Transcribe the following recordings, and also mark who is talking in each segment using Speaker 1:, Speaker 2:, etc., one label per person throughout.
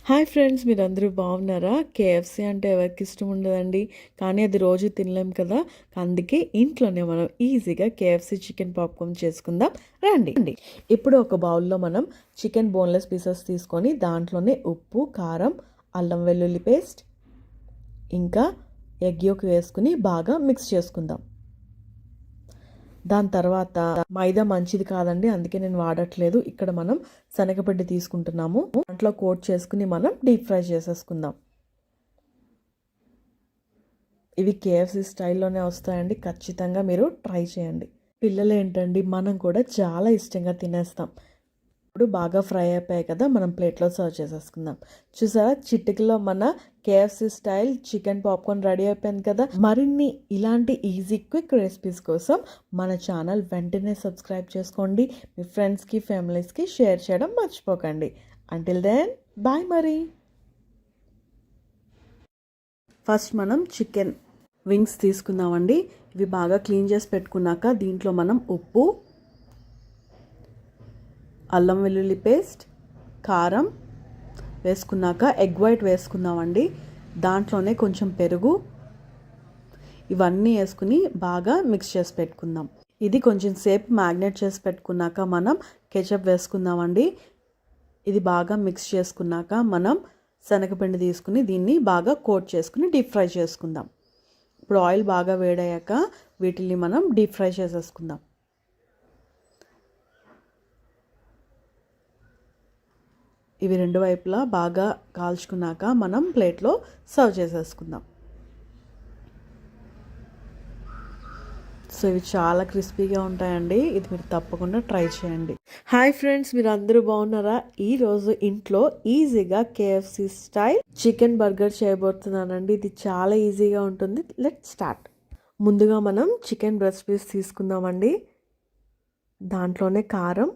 Speaker 1: Hi friends, మీరందరూ బాగున్నారా? KFC అంటే ఎవరికి ఇష్టం ఉండదండి, కానీ అది రోజు తినలేం కదా. అందుకే ఇంట్లోనే మనం ఈజీగా కేఎఫ్సీ చికెన్ పాప్కార్న్ చేసుకుందాం రండి. ఇప్పుడు ఒక బౌల్లో మనం చికెన్ బోన్లెస్ పీసెస్ తీసుకొని దాంట్లోనే ఉప్పు, కారం, అల్లం వెల్లుల్లి పేస్ట్ ఇంకా ఎగ్ యోక్ వేసుకుని బాగా మిక్స్ చేసుకుందాం. దాని తర్వాత మైదా మంచిది కాదండి, అందుకే నేను వాడట్లేదు. ఇక్కడ మనం శనగపిండి తీసుకుంటున్నాము. దాంట్లో కోట్ చేసుకుని మనం డీప్ ఫ్రై చేసేసుకుందాం. ఇవి కేఎఫ్సీ స్టైల్లోనే వస్తాయండి, ఖచ్చితంగా మీరు ట్రై చేయండి. పిల్లలు ఏంటండి, మనం కూడా చాలా ఇష్టంగా తినేస్తాం. ఇప్పుడు బాగా ఫ్రై అయిపోయాయి కదా, మనం ప్లేట్లో సర్వ్ చేసేసుకుందాం. చూసారా, చిటికలో మన KFC style chicken popcorn ready అయిపోయింది కదా. మరిన్ని ఇలాంటి ఈజీ క్విక్ రెసిపీస్ కోసం మన ఛానల్ వెంటనే సబ్స్క్రైబ్ చేసుకోండి. మీ ఫ్రెండ్స్కి, ఫ్యామిలీస్కి షేర్ చేయడం మర్చిపోకండి. Until then bye. మరి ఫస్ట్ మనం చికెన్ వింగ్స్ తీసుకుందామండి. ఇవి బాగా క్లీన్ చేసి పెట్టుకున్నాక దీంట్లో మనం ఉప్పు, అల్లం వెల్లుల్లి పేస్ట్, కారం వేసుకున్నాక ఎగ్ వైట్ వేసుకుందామండి. దాంట్లోనే కొంచెం పెరుగు, ఇవన్నీ వేసుకుని బాగా మిక్స్ చేసి పెట్టుకుందాం. ఇది కొంచెం సేపు మ్యాగ్నేట్ చేసి పెట్టుకున్నాక మనం కెచప్ వేసుకుందామండి. ఇది బాగా మిక్స్ చేసుకున్నాక మనం శనగపిండి తీసుకుని దీన్ని బాగా కోట్ చేసుకుని డీప్ ఫ్రై చేసుకుందాం. ఇప్పుడు ఆయిల్ బాగా వేడయ్యాక వీటిని మనం డీప్ ఫ్రై చేసేసుకుందాం. ఇవి రెండు వైపులా బాగా కాల్చుకున్నాక మనం ప్లేట్లో సర్వ్ చేసేసుకుందాం. సో ఇవి చాలా క్రిస్పీగా ఉంటాయండి, ఇది మీరు తప్పకుండా ట్రై చేయండి. హాయ్ ఫ్రెండ్స్, మీరు అందరూ బాగున్నారా? ఈరోజు ఇంట్లో ఈజీగా కేఎఫ్సీ స్టైల్ చికెన్ బర్గర్ చేయబోతున్నానండి. ఇది చాలా ఈజీగా ఉంటుంది. Let's start. ముందుగా మనం చికెన్ బ్రెస్ట్ పీస్ తీసుకుందామండి. దాంట్లోనే కారం,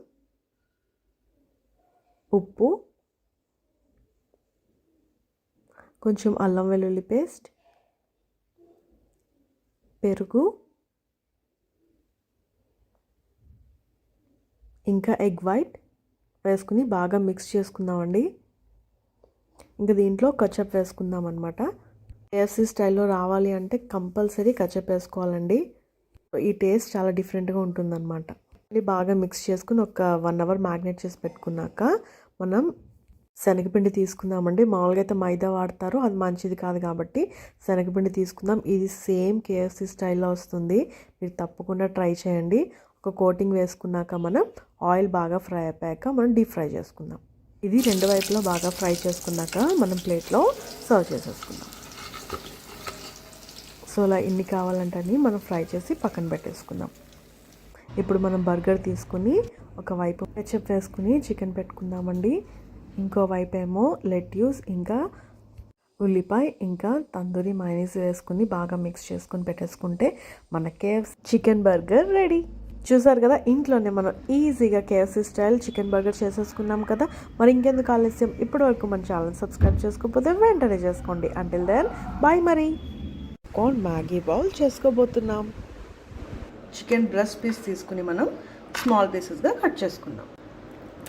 Speaker 1: ఉప్పు, కొంచెం అల్లం వెల్లుల్లి పేస్ట్, పెరుగు, ఇంకా ఎగ్ వైట్ వేసుకుని బాగా మిక్స్ చేసుకుందామండి. ఇంకా దీంట్లో కచప్ వేసుకుందాం అనమాట. కేఎఫ్సీ స్టైల్లో రావాలి అంటే కంపల్సరీ కచప్ వేసుకోవాలండి. ఈ టేస్ట్ చాలా డిఫరెంట్గా ఉంటుందన్నమాట. బాగా మిక్స్ చేసుకుని ఒక 1 అవర్ మ్యాగ్నేట్ చేసి పెట్టుకున్నాక మనం శనగపిండి తీసుకుందామండి. మామూలుగా అయితే మైదా వాడతారు, అది మంచిది కాదు కాబట్టి శనగపిండి తీసుకుందాం. ఇది సేమ్ కేఎఫ్సీ స్టైల్లో వస్తుంది, మీరు తప్పకుండా ట్రై చేయండి. ఒక కోటింగ్ వేసుకున్నాక మనం ఆయిల్ బాగా ఫ్రై అయిపోయాక మనం డీప్ ఫ్రై చేసుకుందాం. ఇది రెండు వైపులా బాగా ఫ్రై చేసుకున్నాక మనం ప్లేట్లో సర్వ్ చేసేసుకుందాం. సో అలా ఎన్ని కావాలంటే అన్ని మనం ఫ్రై చేసి పక్కన పెట్టేసుకుందాం. ఇప్పుడు మనం బర్గర్ తీసుకుని ఒకవైపు కెచప్ వేసుకుని చికెన్ పెట్టుకుందామండి. ఇంకో వైపు ఏమో లెట్యూస్ ఇంకా ఉల్లిపాయ ఇంకా తందూరి మయోనీస్ వేసుకుని బాగా మిక్స్ చేసుకుని పెట్టేసుకుంటే మన కేఎఫ్సీ చికెన్ బర్గర్ రెడీ. చూసారు కదా, ఇంట్లోనే మనం ఈజీగా కేఎఫ్సీ స్టైల్ చికెన్ బర్గర్ చేసేసుకున్నాం కదా. మరి ఇంకెందుకు ఆలస్యం, ఇప్పటి వరకు మన ఛానల్ సబ్స్క్రైబ్ చేసుకోకపోతే వెంటనే చేసుకోండి. Until then bye. మరి మ్యాగీ బౌల్ చేసుకోబోతున్నాం. చికెన్ బ్రెస్ట్ పీస్ తీసుకుని మనం స్మాల్ పీసెస్గా కట్ చేసుకుందాం.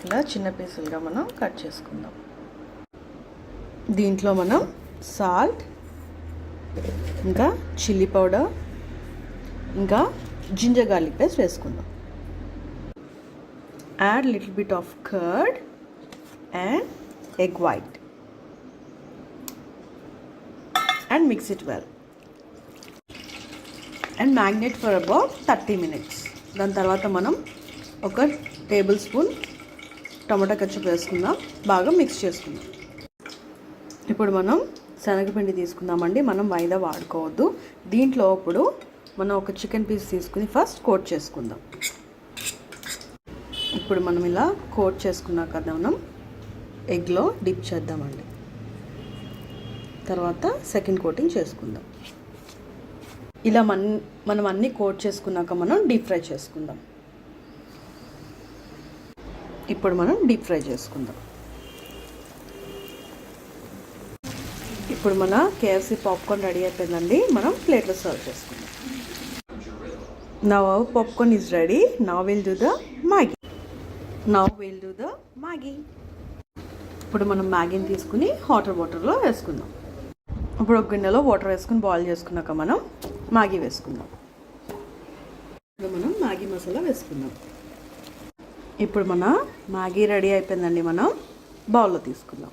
Speaker 1: ఇలా చిన్న పీసులుగా మనం కట్ చేసుకుందాం. దీంట్లో మనం సాల్ట్, ఇంకా చిల్లీ పౌడర్, ఇంకా జింజర్ గార్లిక్ పేస్ట్ వేసుకుందాం. Add little bit of curd and egg white and mix it well and magnet for about 30 minutes. దాని తర్వాత మనం ఒక టేబుల్ స్పూన్ టమాటా కెచప్ వేసుకుందాం, బాగా మిక్స్ చేసుకుందాం. ఇప్పుడు మనం శనగపిండి తీసుకుందామండి, మనం మైదా వాడుకోవద్దు. దీంట్లో ఇప్పుడు మనం ఒక చికెన్ పీస్ తీసుకుని ఫస్ట్ కోట్ చేసుకుందాం. ఇప్పుడు మనం ఇలా కోట్ చేసుకున్నాక మనం ఎగ్లో డిప్ చేద్దామండి. తర్వాత సెకండ్ కోటింగ్ చేసుకుందాం. ఇలా మనం అన్నీ కోట్ చేసుకున్నాక మనం డీప్ ఫ్రై చేసుకుందాం. ఇప్పుడు మనం డీప్ ఫ్రై చేసుకుందాం. ఇప్పుడు మన కేఎఫ్సీ పాప్కార్న్ రెడీ అయిపోయిందండి, మనం ప్లేట్లో సర్వ్ చేసుకుందాం. Now our popcorn is ready. Now will do the Maggi. ఇప్పుడు మనం మ్యాగీని తీసుకుని వాటర్లో వేసుకుందాం. ఇప్పుడు ఒక గిన్నెలో వాటర్ వేసుకుని బాయిల్ చేసుకున్నాక మనం మ్యాగీ వేసుకుందాం. ఇప్పుడు మనం మ్యాగీ మసాలా వేసుకుందాం. ఇప్పుడు మన మ్యాగీ రెడీ అయిపోయిందండి. మనం బౌల్లో తీసుకుందాం.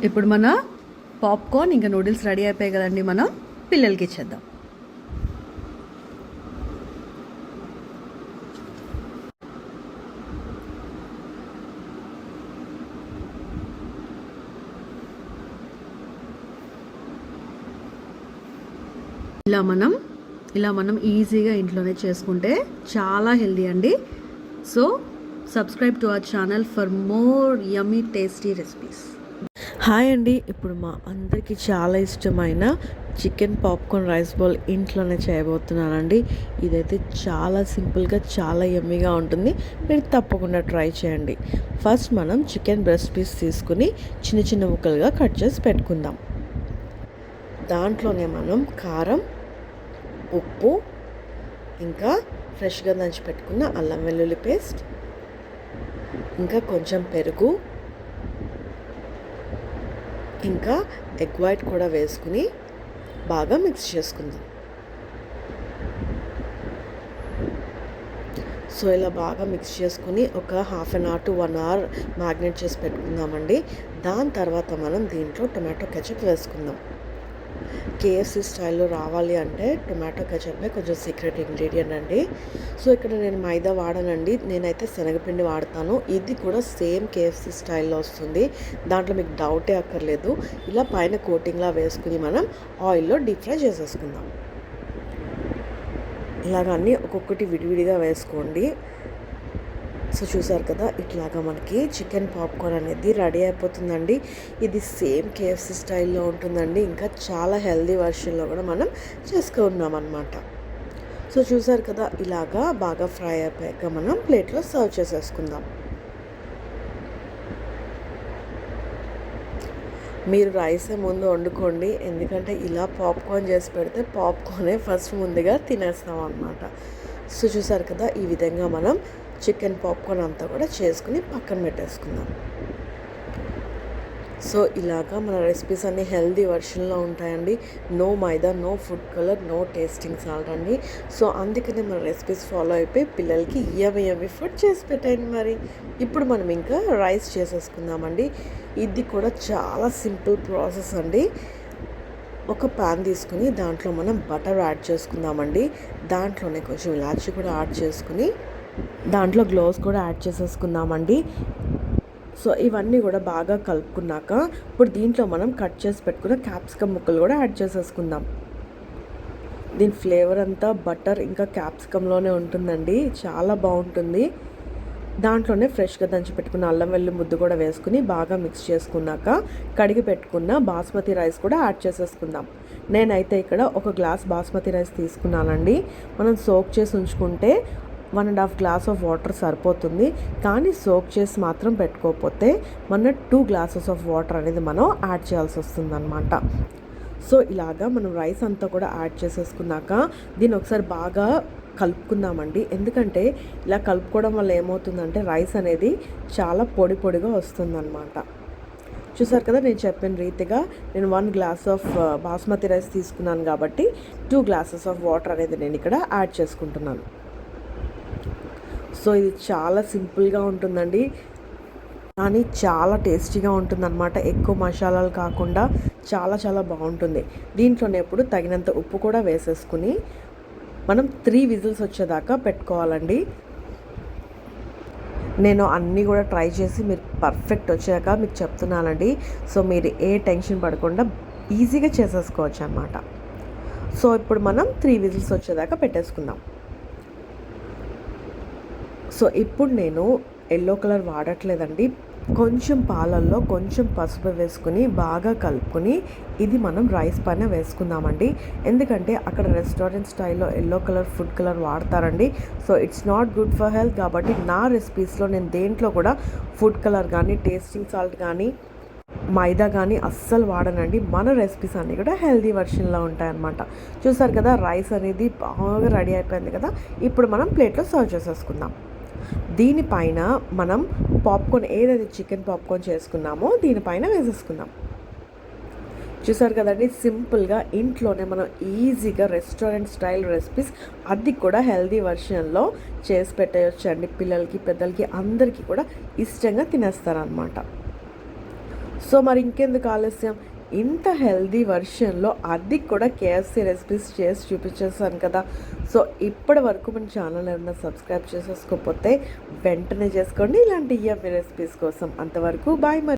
Speaker 1: ఇప్పుడు మన పాప్కార్న్ ఇంకా నూడిల్స్ రెడీ అయిపోయాయి కదండి. మనం పిల్లలకి ఇచ్చేద్దాం. ఇలా మనం ఈజీగా ఇంట్లోనే చేసుకుంటే చాలా హెల్దీ అండి. So subscribe to our channel for more yummy tasty recipes. Hi అండి. ఇప్పుడు మా అందరికీ చాలా ఇష్టమైన చికెన్ పాప్కార్న్ రైస్ బౌల్ ఇంట్లోనే చేయబోతున్నానండి. ఇదైతే చాలా సింపుల్గా చాలా యమ్మీగా ఉంటుంది. మీరు తప్పకుండా ట్రై చేయండి. ఫస్ట్ మనం చికెన్ బ్రెస్ట్ పీస్ తీసుకుని చిన్న చిన్న ముక్కలుగా కట్ చేసి పెట్టుకుందాం. దాంట్లోనే మనం కారం, ఉప్పు, ఇంకా ఫ్రెష్గా దంచి పెట్టుకున్న అల్లం వెల్లుల్లి పేస్ట్, ఇంకా కొంచెం పెరుగు, ఇంకా ఎగ్ వైట్ కూడా వేసుకుని బాగా మిక్స్ చేసుకుందాం. సో ఇలా బాగా మిక్స్ చేసుకుని ఒక half an hour to 1 hour marinate చేసి పెట్టుకుందామండి. దాని తర్వాత మనం దీంట్లో టొమాటో కెచప్ వేసుకుందాం. కేఎఫ్సీ స్టైల్లో రావాలి అంటే టొమాటో కెచప్పే కొంచెం సీక్రెట్ ఇంగ్రీడియంట్ అండి. సో ఇక్కడ నేను మైదా వాడనండి, నేనైతే శనగపిండి వాడతాను. ఇది కూడా సేమ్ కేఎఫ్సీ స్టైల్లో వస్తుంది. దాంట్లో మీకు డౌటే అక్కర్లేదు. ఇలా పైన కోటింగ్లా వేసుకుని మనం ఆయిల్లో డీప్ ఫ్రై చేసేసుకుందాం. ఇలాగన్నీ ఒక్కొక్కటి విడివిడిగా వేసుకోండి. సో చూసారు కదా, ఇట్లాగా మనకి చికెన్ పాప్కార్న్ అనేది రెడీ అయిపోతుందండి. ఇది సేమ్ కేఎఫ్సీ స్టైల్లో ఉంటుందండి. ఇంకా చాలా హెల్దీ వర్షన్లో కూడా మనం చేసుకున్నాం అన్నమాట. సో చూసారు కదా, ఇలాగా బాగా ఫ్రై అయిపోయాక మనం ప్లేట్లో సర్వ్ చేసేసుకుందాం. మీరు రైసే ముందు వండుకోండి, ఎందుకంటే ఇలా పాప్కార్న్ చేసి పెడితే పాప్కార్నే ఫస్ట్ ముందుగా తినేస్తాం అన్నమాట. సో చూసారు కదా, ఈ విధంగా మనం చికెన్ పాప్కార్న్ అంతా కూడా చేసుకుని పక్కన పెట్టేసుకుందాం. సో ఇలాగా మన రెసిపీస్ అన్నీ హెల్దీ వర్షన్లో ఉంటాయండి. No maida, no food colour, no tasting salt అండి. సో అందుకనే మన రెసిపీస్ ఫాలో అయిపోయి పిల్లలకి యమ్మీ ఫుడ్ చేసి పెట్టండి. మరి ఇప్పుడు మనం ఇంకా రైస్ చేసేసుకుందామండి. ఇది కూడా చాలా సింపుల్ ప్రాసెస్ అండి. ఒక పాన్ తీసుకుని దాంట్లో మనం బటర్ యాడ్ చేసుకుందామండి. దాంట్లోనే కొంచెం ఇలాచీ కూడా యాడ్ చేసుకుని దాంట్లో గ్లోవ్స్ కూడా యాడ్ చేసేసుకుందామండి. సో ఇవన్నీ కూడా బాగా కలుపుకున్నాక ఇప్పుడు దీంట్లో మనం కట్ చేసి పెట్టుకున్న క్యాప్సికమ్ ముక్కలు కూడా యాడ్ చేసేసుకుందాం. దీని ఫ్లేవర్ అంతా బటర్ ఇంకా క్యాప్సికంలోనే ఉంటుందండి, చాలా బాగుంటుంది. దాంట్లోనే ఫ్రెష్గా దంచి పెట్టుకున్న అల్లం వెల్లుల్లి ముద్దు కూడా వేసుకుని బాగా మిక్స్ చేసుకున్నాక కడిగి పెట్టుకున్న బాస్మతి రైస్ కూడా యాడ్ చేసేసుకుందాం. నేనైతే ఇక్కడ 1 గ్లాస్ బాస్మతి రైస్ తీసుకున్నానండి. మనం సోక్ చేసి ఉంచుకుంటే 1.5 గ్లాస్ ఆఫ్ వాటర్ సరిపోతుంది. కానీ సోక్ చేసి మాత్రం పెట్టుకోకపోతే మన 2 గ్లాసెస్ ఆఫ్ వాటర్ అనేది మనం యాడ్ చేయాల్సి వస్తుందన్నమాట. సో ఇలాగా మనం రైస్ అంతా కూడా యాడ్ చేసేసుకున్నాక దీన్ని ఒకసారి బాగా కలుపుకుందామండి. ఎందుకంటే ఇలా కలుపుకోవడం వల్ల ఏమవుతుందంటే రైస్ అనేది చాలా పొడి పొడిగా వస్తుందన్నమాట. చూసారు కదా, నేను చెప్పిన రీతిగా నేను 1 గ్లాస్ ఆఫ్ బాస్మతి రైస్ తీసుకున్నాను కాబట్టి 2 గ్లాసెస్ ఆఫ్ వాటర్ అనేది నేను ఇక్కడ యాడ్ చేసుకుంటున్నాను. సో ఇది చాలా సింపుల్గా ఉంటుందండి, కానీ చాలా టేస్టీగా ఉంటుందన్నమాట. ఎక్కువ మసాలాలు కాకుండా చాలా చాలా బాగుంటుంది. దీంట్లోనే ఇప్పుడు తగినంత ఉప్పు కూడా వేసేసుకుని మనం 3 విజిల్స్ వచ్చేదాకా పెట్టుకోవాలండి. నేను అన్నీ కూడా ట్రై చేసి మీరు పర్ఫెక్ట్ వచ్చాక మీకు చెప్తున్నానండి. సో మీరు ఏ టెన్షన్ పడకుండా ఈజీగా చేసేసుకోవచ్చు అన్నమాట. సో ఇప్పుడు మనం 3 విజిల్స్ వచ్చేదాకా పెట్టేసుకుందాం. సో ఇప్పుడు నేను ఎల్లో కలర్ వాడట్లేదండి. కొంచెం పాలల్లో కొంచెం పసుపు వేసుకుని బాగా కలుపుకొని ఇది మనం రైస్ పైన వేసుకుందామండి. ఎందుకంటే అక్కడ రెస్టారెంట్ స్టైల్లో ఎల్లో కలర్ ఫుడ్ కలర్ వాడతారండి. So it's not good for health. కాబట్టి నా రెసిపీస్లో నేను దేంట్లో కూడా ఫుడ్ కలర్ కానీ టేస్టింగ్ సాల్ట్ కానీ మైదా కానీ అస్సలు వాడనండి. మన రెసిపీస్ అన్నీ కూడా హెల్దీ వర్షన్లో ఉంటాయన్నమాట. చూసారు కదా, రైస్ అనేది బాగా రెడీ అయిపోయింది కదా. ఇప్పుడు మనం ప్లేట్లో సర్వ్ చేసేసుకుందాం. దీనిపైన మనం పాప్కార్న్ ఏదైతే చికెన్ పాప్కార్న్ చేసుకున్నామో దీనిపైన వేసేసుకుందాం. చూసారు కదండి, సింపుల్గా ఇంట్లోనే మనం ఈజీగా రెస్టారెంట్ స్టైల్ రెసిపీస్, అది కూడా హెల్దీ వర్షన్లో చేసి పెట్టేయచ్చు అండి. పిల్లలకి పెద్దలకి అందరికీ కూడా ఇష్టంగా తినేస్తారనమాట. సో మరి ఇంకెందుకు ఆలస్యం, ఇంత హెల్దీ వర్షన్లో అది కూడా కేఎఫ్సీ రెసిపీస్ చేసి చూపించేసాను కదా. సో ఇప్పటి వరకు మన ఛానల్ ఏమైనా సబ్స్క్రైబ్ చేసేసుకోకపోతే వెంటనే చేసుకోండి ఇలాంటి యమ్మీ రెసిపీస్ కోసం. అంతవరకు బాయ్ మరి.